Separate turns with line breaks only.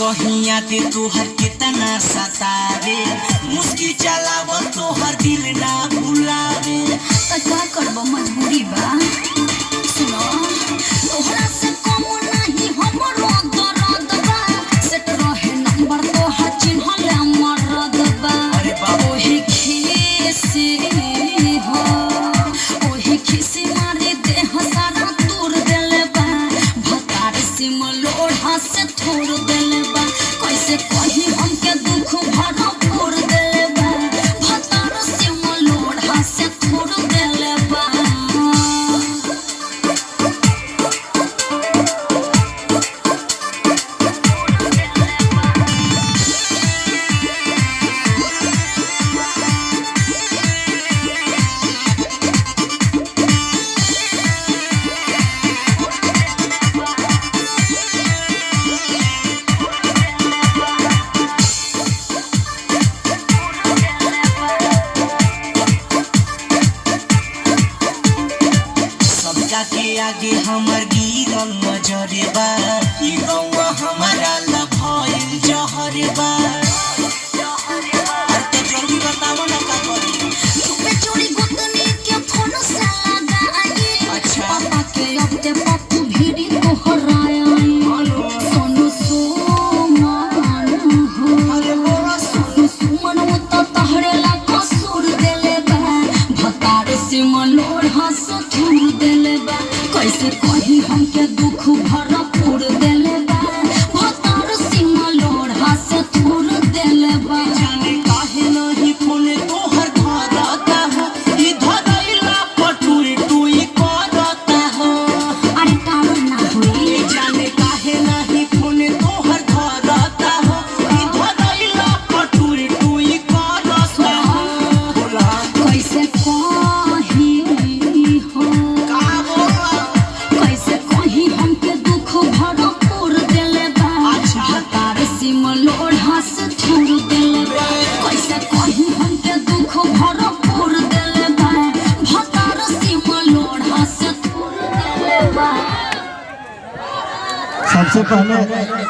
बहिया दे तोहर कितना सतावे, मुस्की चलाव तोहर दिल ना भुलावे।
त का करब मजबूरी बा। सुनो तोहरा से कम नहीं हमरो दर्द बा, सेट रहे नंबर तोहर चिन्हल मरद बा।
अरे बाबा
ओही खीसी हो, ओही खीसी मारे देह सारा तोड़ देले बा, भतार सिम लोढ़ा से थोड़ देले बा। कैसे कही हमके दुख भरा फोड़ देले बा, भतार सिम लोढ़ा से थोड़ देले बा।
के आगे हमर गिरल नजरे बा, ई गौवा हमारा लभइल जहरे बा। अरे तो जल्दी बताओ ना का करी।
चुपे चोरी गुतनी के फोन से लगाई,
अच्छा
पापा के अब ते पप्पू भीड़ी तोहराई। सोनू सुमन हो,
अरे बोला
सोनू सुमन वो तो तहरे ला कसूर देले बा, भतार सिम लोढ़ा से थूर देले बा। कैसे कही हमके दुख भरा फोड़ देले बा, भतार सिम लोढ़ा से थूर देले बा।
जाने काहे नहीं फोन तोहर धरता हो, ई धरैला पटुई टुई करता हो।
अरे टावर ना होई,
जाने काहे नहीं फोन तोहर धरता हो, ई धरैला पटुई टुई करता हो। बोला
कैसे कही हो,
का बोला
कैसे कही हमके दुख भरा फोड़ देले बा,
अच्छा।
भतार सिम लोढ़ा से थूर देले बा। कैसे कही हमके दुख भरा फोड़ देले बा, भतार सिम लोढ़ा से थूर देले बा।
सबसे पहले